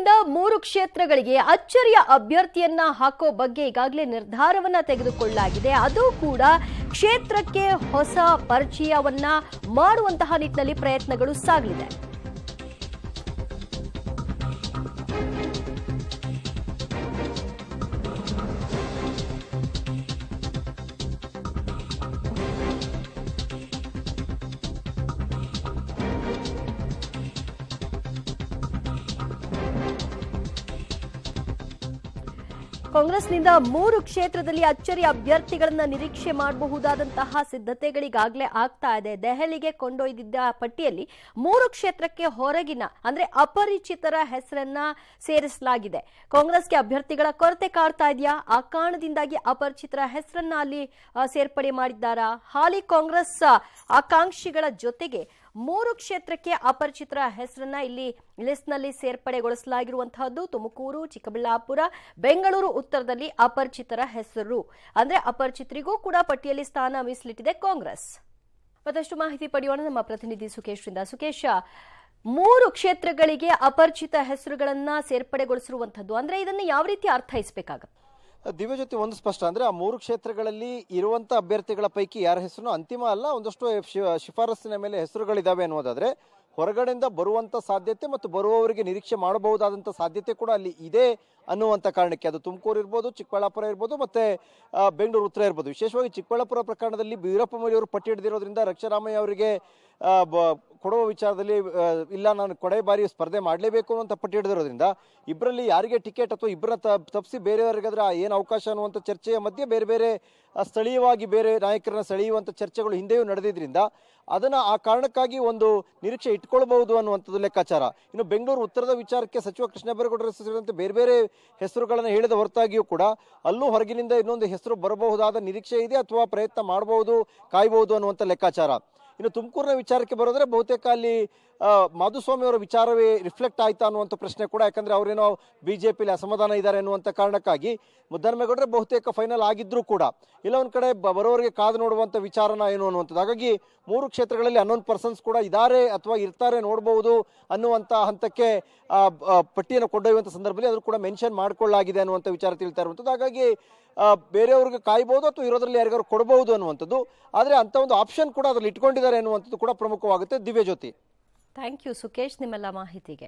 ಕಾಂಗ್ರೆಸ್ನಿಂದ 3 ಕ್ಷೇತ್ರಗಳಿಗೆ ಅಚ್ಚರಿಯ ಅಭ್ಯರ್ಥಿಯನ್ನ ಹಾಕೋ ಬಗ್ಗೆ ಈಗಾಗಲೇ ನಿರ್ಧಾರವನ್ನ ತೆಗೆದುಕೊಳ್ಳಲಾಗಿದೆ. ಅದು ಕೂಡ ಕ್ಷೇತ್ರಕ್ಕೆ ಹೊಸ ಪರಿಚಯವನ್ನ ಮಾಡುವಂತಹ ನಿಟ್ಟಿನಲ್ಲಿ ಪ್ರಯತ್ನಗಳು ಸಾಗಲಿದೆ. ಕಾಂಗ್ರೆಸ್ನಿಂದ 3 ಕ್ಷೇತ್ರದಲ್ಲಿ ಅಚ್ಚರಿ ಅಭ್ಯರ್ಥಿಗಳನ್ನ ನಿರೀಕ್ಷೆ ಮಾಡಬಹುದಾದಂತಹ ಸಿದ್ಧತೆಗಳಿಗಾಗಲೇ ಆಗ್ತಾ ಇದೆ. ದೆಹಲಿಗೆ ಕೊಂಡೊಯ್ದಿದ್ದ ಪಟ್ಟಿಯಲ್ಲಿ 3 ಕ್ಷೇತ್ರಕ್ಕೆ ಹೊರಗಿನ ಅಂದ್ರೆ ಅಪರಿಚಿತರ ಹೆಸರನ್ನ ಸೇರಿಸಲಾಗಿದೆ. ಕಾಂಗ್ರೆಸ್ಗೆ ಅಭ್ಯರ್ಥಿಗಳ ಕೊರತೆ ಕಾಡ್ತಾ ಇದೆಯಾ? ಆ ಕಾರಣದಿಂದಾಗಿ ಅಪರಿಚಿತರ ಹೆಸರನ್ನ ಅಲ್ಲಿ ಸೇರ್ಪಡೆ ಮಾಡಿದ್ದಾರಾ? ಹಾಲಿ ಕಾಂಗ್ರೆಸ್ ಆಕಾಂಕ್ಷಿಗಳ ಜೊತೆಗೆ 3 ಕ್ಷೇತ್ರಕ್ಕೆ ಅಪರಿಚಿತರ ಹೆಸರನ್ನ ಇಲ್ಲಿ ಲಿಸ್ಟ್ನಲ್ಲಿ ಸೇರ್ಪಡೆಗೊಳಿಸಲಾಗಿರುವಂತಹದ್ದು. ತುಮಕೂರು, ಚಿಕ್ಕಬಳ್ಳಾಪುರ, ಬೆಂಗಳೂರು ಉತ್ತರದಲ್ಲಿ ಅಪರಿಚಿತರ ಹೆಸರು ಅಂದ್ರೆ ಅಪರಿಚಿತರಿಗೂ ಕೂಡ ಪಟ್ಟಿಯಲ್ಲಿ ಸ್ಥಾನ ಮೀಸಲಿಟ್ಟಿದೆ ಕಾಂಗ್ರೆಸ್. ಮತ್ತಷ್ಟು ಮಾಹಿತಿ ಪಡೆಯೋಣ ನಮ್ಮ ಪ್ರತಿನಿಧಿ ಸುಕೇಶ್ ರಿಂದ. ಸುಕೇಶ್, 3 ಕ್ಷೇತ್ರಗಳಿಗೆ ಅಪರಿಚಿತ ಹೆಸರುಗಳನ್ನ ಸೇರ್ಪಡೆಗೊಳಿಸಿರುವಂತದ್ದು ಅಂದ್ರೆ ಇದನ್ನ ಯಾವ ರೀತಿ ಅರ್ಥೈಸಬೇಕಾಗುತ್ತೆ? ದಿವ್ಯಜ್ಯೋತಿ, ಒಂದು ಸ್ಪಷ್ಟ ಅಂದ್ರೆ ಆ 3 ಕ್ಷೇತ್ರಗಳಲ್ಲಿ ಇರುವಂತ ಅಭ್ಯರ್ಥಿಗಳ ಪೈಕಿ ಯಾರ ಹೆಸರು ಅಂತಿಮ ಅಲ್ಲ, ಒಂದಷ್ಟು ಶಿಫಾರಸ್ಸಿನ ಮೇಲೆ ಹೆಸರುಗಳಿದಾವೆ ಅನ್ನೋದಾದ್ರೆ ಹೊರಗಡೆಯಿಂದ ಬರುವಂತ ಸಾಧ್ಯತೆ ಮತ್ತು ಬರುವವರಿಗೆ ನಿರೀಕ್ಷೆ ಮಾಡಬಹುದಾದಂತ ಸಾಧ್ಯತೆ ಕೂಡ ಅಲ್ಲಿ ಇದೆ ಅನ್ನುವಂಥ ಕಾರಣಕ್ಕೆ ಅದು ತುಮಕೂರು ಇರ್ಬೋದು, ಚಿಕ್ಕಬಳ್ಳಾಪುರ ಇರ್ಬೋದು, ಮತ್ತೆ ಬೆಂಗಳೂರು ಉತ್ತರ ಇರ್ಬೋದು. ವಿಶೇಷವಾಗಿ ಚಿಕ್ಕಬಳ್ಳಾಪುರ ಪ್ರಕರಣದಲ್ಲಿ ವೀರಪ್ಪ ಮೊಯ್ಲಿ ಅವರು ಪಟ್ಟಿ ಹಿಡಿದಿರೋದ್ರಿಂದ ರಕ್ಷಾರಾಮಯ್ಯ ಅವರಿಗೆ ಕೊಡುವ ವಿಚಾರದಲ್ಲಿ ಇಲ್ಲ ನಾನು ಕೊಡೆ ಬಾರಿ ಸ್ಪರ್ಧೆ ಮಾಡಲೇಬೇಕು ಅನ್ನುವಂಥ ಪಟ್ಟಿ ಹಿಡಿದಿರೋದ್ರಿಂದ ಇಬ್ಬರಲ್ಲಿ ಯಾರಿಗೆ ಟಿಕೆಟ್ ಅಥವಾ ಇಬ್ಬರ ತಪ್ಪಿಸಿ ಬೇರೆಯವರಿಗಾದ್ರೆ ಏನು ಅವಕಾಶ ಅನ್ನುವಂಥ ಚರ್ಚೆಯ ಮಧ್ಯೆ ಬೇರೆ ಬೇರೆ ಸ್ಥಳೀಯವಾಗಿ ಬೇರೆ ನಾಯಕರನ್ನ ಸೆಳೆಯುವಂಥ ಚರ್ಚೆಗಳು ಹಿಂದೆಯೂ ನಡೆದಿದ್ರಿಂದ ಅದನ್ನ ಆ ಕಾರಣಕ್ಕಾಗಿ ಒಂದು ನಿರೀಕ್ಷೆ ಇಟ್ಕೊಳ್ಬಹುದು ಅನ್ನುವಂಥದ್ದು ಲೆಕ್ಕಾಚಾರ. ಇನ್ನು ಬೆಂಗಳೂರು ಉತ್ತರದ ವಿಚಾರಕ್ಕೆ ಸಚಿವ ಕೃಷ್ಣ ಬೈರೇಗೌಡರ ಸೇರಿದಂತೆ ಬೇರೆ ಬೇರೆ ಹೆಸರುಗಳನ್ನು ಹೇಳಿದ ಹೊರತಾಗಿಯೂ ಕೂಡ ಅಲ್ಲೂ ಹೊರಗಿನಿಂದ ಇನ್ನೊಂದು ಹೆಸರು ಬರಬಹುದಾದ ನಿರೀಕ್ಷೆ ಇದೆ ಅಥವಾ ಪ್ರಯತ್ನ ಮಾಡಬಹುದು, ಕಾಯಬಹುದು ಅನ್ನುವಂಥ ಲೆಕ್ಕಾಚಾರ. ಇನ್ನು ತುಮಕೂರಿನ ವಿಚಾರಕ್ಕೆ ಬರೋದ್ರೆ ಬಹುತೇಕ ಅಲ್ಲಿ ಮಾಧುಸ್ವಾಮಿ ಅವರ ವಿಚಾರವೇ ರಿಫ್ಲೆಕ್ಟ್ ಆಯ್ತಾ ಅನ್ನುವಂಥ ಪ್ರಶ್ನೆ ಕೂಡ, ಯಾಕಂದ್ರೆ ಅವರೇನೋ ಬಿಜೆಪಿಲಿ ಅಸಮಾಧಾನ ಇದ್ದಾರೆ ಅನ್ನುವಂಥ ಕಾರಣಕ್ಕಾಗಿ ಮುದ್ದಹನುಮೇಗೌಡರೆ ಬಹುತೇಕ ಫೈನಲ್ ಆಗಿದ್ರು ಕೂಡ ಇಲ್ಲ ಒಂದ್ ಕಡೆ ಬರೋರಿಗೆ ಕಾದು ನೋಡುವಂಥ ವಿಚಾರನ ಏನು ಅನ್ನುವಂಥದ್ದು. ಹಾಗಾಗಿ 3 ಕ್ಷೇತ್ರಗಳಲ್ಲಿ ಅನ್ನೋನ್ ಪರ್ಸನ್ಸ್ ಕೂಡ ಇದ್ದಾರೆ ಅಥವಾ ಇರ್ತಾರೆ ನೋಡಬಹುದು ಅನ್ನುವಂಥ ಹಂತಕ್ಕೆ ಪಟ್ಟಿಯನ್ನು ಕೊಂಡೊಯ್ಯುವಂಥ ಸಂದರ್ಭದಲ್ಲಿ ಅದು ಕೂಡ ಮೆನ್ಷನ್ ಮಾಡ್ಕೊಳ್ಳಲಾಗಿದೆ ಅನ್ನುವಂಥ ವಿಚಾರ ತಿಳಿತಾ ಇರುವಂಥದ್ದು. ಹಾಗಾಗಿ ಬೇರೆಯವ್ರಿಗೆ ಕಾಯ್ಬಹುದು ಅಥವಾ ಇರೋದ್ರಲ್ಲಿ ಯಾರಿಗಾರು ಕೊಡಬಹುದು ಅನ್ನುವಂಥದ್ದು. ಆದರೆ ಅಂತ ಒಂದು ಆಪ್ಷನ್ ಕೂಡ ಅದ್ರಲ್ಲಿ ಇಟ್ಕೊಂಡಿದ್ದಾರೆ ಅನ್ನುವಂಥದ್ದು ಕೂಡ ಪ್ರಮುಖವಾಗುತ್ತೆ. ದಿವ್ಯಜ್ಯೋತಿ, ಥ್ಯಾಂಕ್ ಯು ಸುಕೇಶ್ ನಿಮ್ಮೆಲ್ಲ ಮಾಹಿತಿಗೆ.